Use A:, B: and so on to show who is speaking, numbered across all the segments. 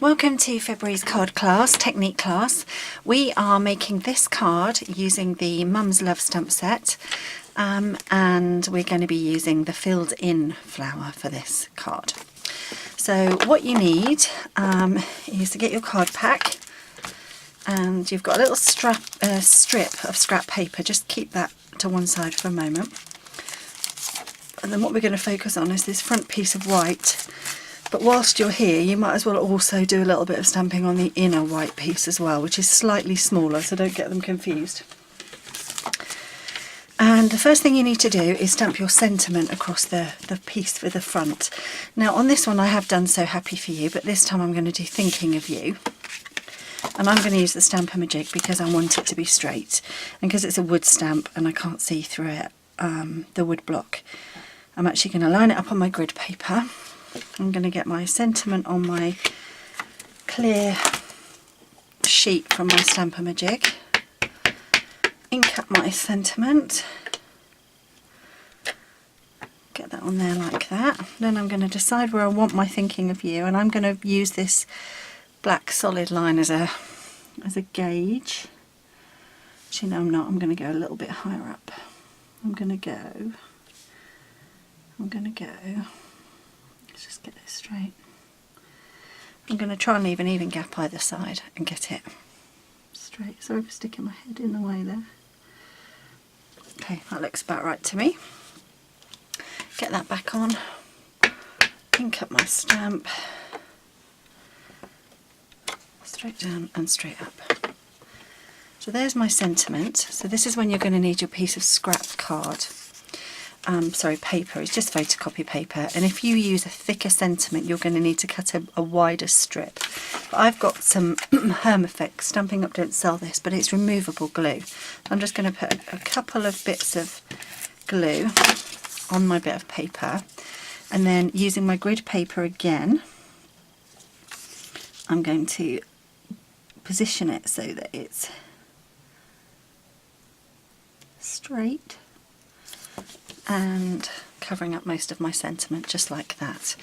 A: Welcome to February's card class, technique class. We are making this card using the Mum's Love stamp set and we're going to be using the filled in flower for this card. So what you need is to get your card pack, and you've got a little strip of scrap paper. Just keep that to one side for a moment. And then what we're going to focus on is this front piece of white. But whilst you're here, you might as well also do a little bit of stamping on the inner white piece as well, which is slightly smaller, so don't get them confused. And the first thing you need to do is stamp your sentiment across the piece for the front. Now on this one I have done So Happy For You, but this time I'm going to do Thinking of You. And I'm going to use the Stampin' Up because I want it to be straight. And because it's a wood stamp and I can't see through it, the wood block, I'm actually going to line it up on my grid paper. I'm going to get my sentiment on my clear sheet from my Stampin' Up, ink up my sentiment, get that on there like that. Then I'm going to decide where I want my Thinking of You, and I'm going to use this black solid line as a gauge. Actually no, I'm not. I'm going to go a little bit higher up. I'm going to go, let's just get this straight. I'm going to try and leave an even gap either side and get it straight. Sorry for sticking my head in the way there. Okay, that looks about right to me. Get that back on, ink up my stamp, straight down and straight up. So there's my sentiment. So this is when you're going to need your piece of scrap card. Paper. It's just photocopy paper, and if you use a thicker sentiment you're going to need to cut a wider strip. But I've got some Hermafix. Stampin' Up don't sell this, but it's removable glue. I'm just going to put a couple of bits of glue on my bit of paper, and then using my grid paper again I'm going to position it so that it's straight and covering up most of my sentiment just like that.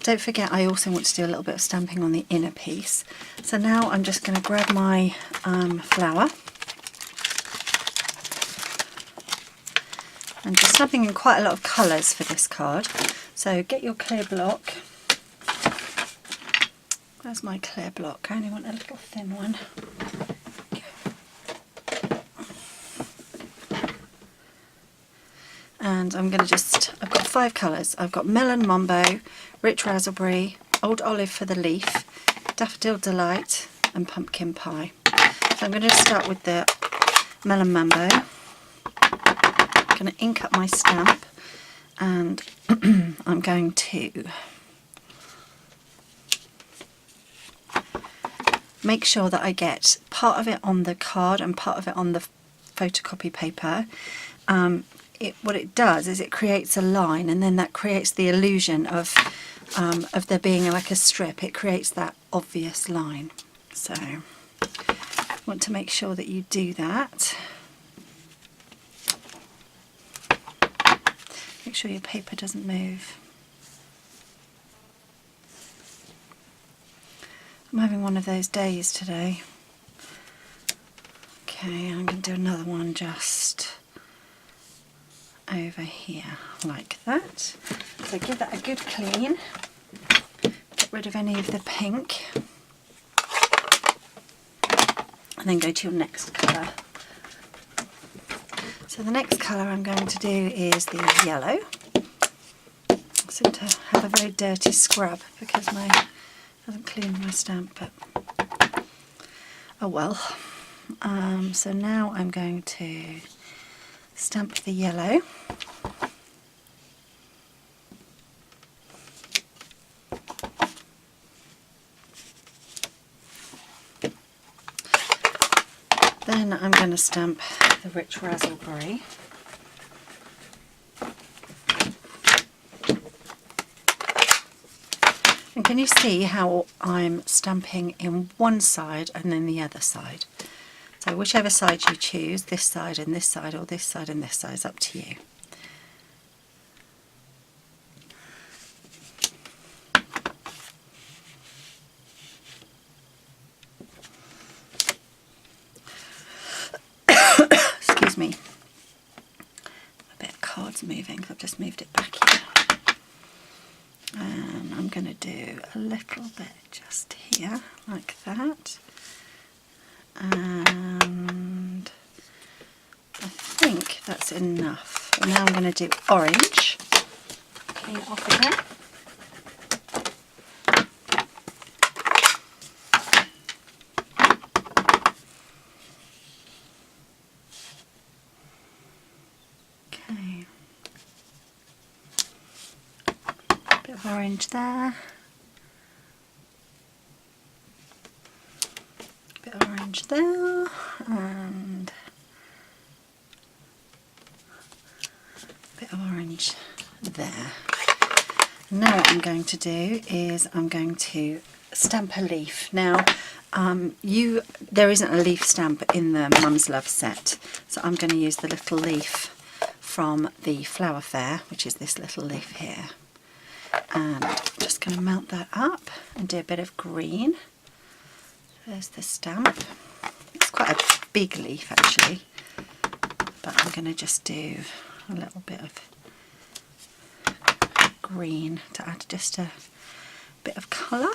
A: Don't forget I also want to do a little bit of stamping on the inner piece. So now I'm just going to grab my flower and just stamping in quite a lot of colours for this card. So get your clear block. Where's my clear block? I only want a little thin one. And I'm going to I've got 5 colours. I've got Melon Mambo, Rich Raspberry, Old Olive for the Leaf, Daffodil Delight and Pumpkin Pie. So I'm going to start with the Melon Mambo. I'm going to ink up my stamp and I'm going to make sure that I get part of it on the card and part of it on the photocopy paper. What it does is it creates a line, and then that creates the illusion of there being like a strip. It creates that obvious line. So want to make sure that you do that. Make sure your paper doesn't move. I'm having one of those days today. Okay, I'm going to do another one just over here like that. So give that a good clean, get rid of any of the pink, and then go to your next colour. So the next colour I'm going to do is the yellow. I seem to have a very dirty scrub because I haven't cleaned my stamp, but oh well. So now I'm going to stamp the yellow. Then I'm going to stamp the Rich Raspberry. And can you see how I'm stamping in one side and then the other side? So whichever side you choose, this side and this side, or this side and this side, is up to you. going to do a little bit just here, like that. And I think that's enough. And now I'm going to do orange. Clean it off again. Okay. Bit of orange there. Bit of orange there. And bit of orange there. Now what I'm going to do is I'm going to stamp a leaf. Now there isn't a leaf stamp in the Mum's Love set, so I'm going to use the little leaf from the flower fair, which is this little leaf here. And I'm just going to mount that up and do a bit of green. There's the stamp. It's quite a big leaf actually, but I'm going to just do a little bit of green to add just a bit of colour.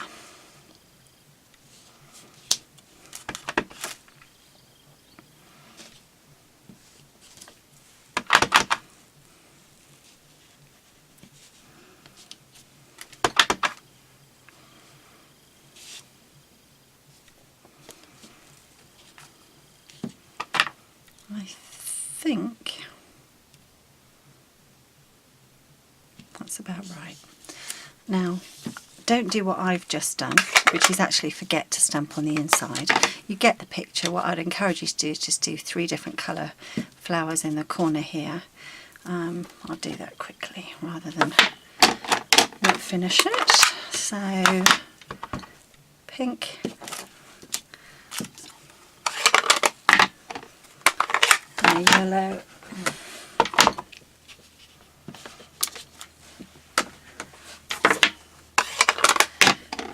A: I think that's about right. Now, don't do what I've just done, which is actually forget to stamp on the inside. You get the picture. What I'd encourage you to do is just do 3 different colour flowers in the corner here. I'll do that quickly rather than not finish it. So, pink, and a yellow,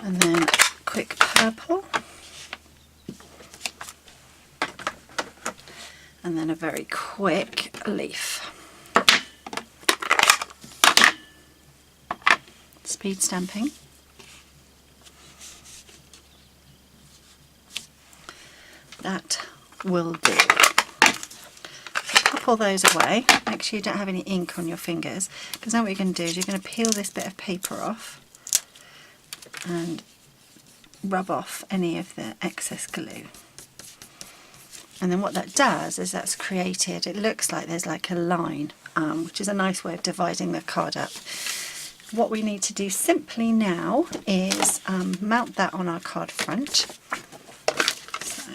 A: and then a quick purple, and then a very quick leaf. Speed stamping. That will do. Pop all those away. Make sure you don't have any ink on your fingers, because now what you're going to do is you're going to peel this bit of paper off and rub off any of the excess glue. And then what that does is that's created, it looks like there's like a line, which is a nice way of dividing the card up. What we need to do simply now is mount that on our card front. So,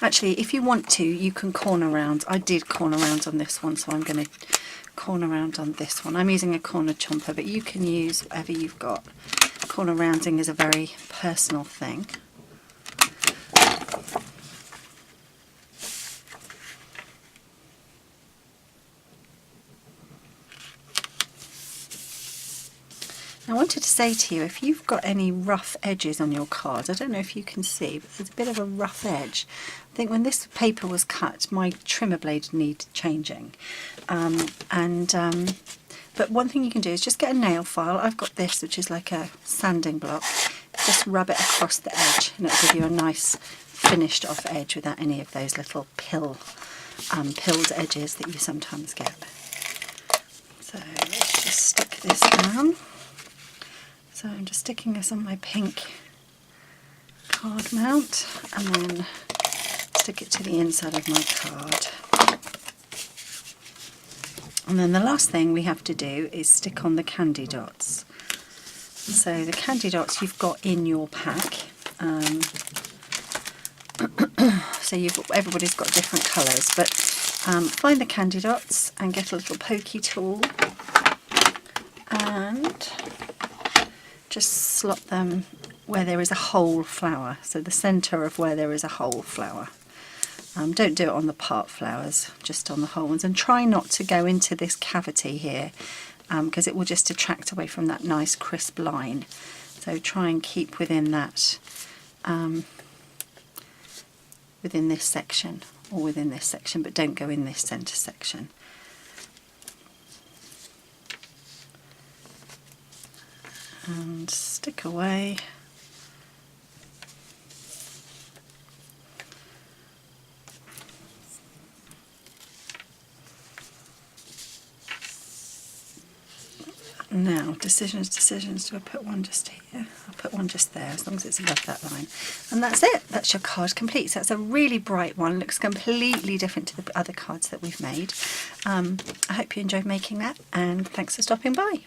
A: actually, if you want to, you can corner round. I did corner round on this one, so I'm going to corner round on this one. I'm using a corner chomper, but you can use whatever you've got. Corner rounding is a very personal thing. I wanted to say to you, if you've got any rough edges on your card, I don't know if you can see, but there's a bit of a rough edge. I think when this paper was cut, my trimmer blade needed changing. But one thing you can do is just get a nail file. I've got this, which is like a sanding block. Just rub it across the edge, and it'll give you a nice finished off edge without any of those little pilled edges that you sometimes get. So let's just stick this down. So I'm just sticking this on my pink card mount and then stick it to the inside of my card. And then the last thing we have to do is stick on the candy dots. So the candy dots you've got in your pack. So everybody's got different colours, but find the candy dots and get a little pokey tool and just slot them where there is a whole flower, so the centre of where there is a whole flower. Don't do it on the part flowers, just on the whole ones, and try not to go into this cavity here because it will just detract away from that nice crisp line. So try and keep within that, within this section or within this section, but don't go in this centre section. And stick away. Now, decisions, do I put one just here? I'll put one just there, as long as it's above that line. And that's it, that's your card complete. So it's a really bright one, looks completely different to the other cards that we've made. I hope you enjoyed making that, and thanks for stopping by.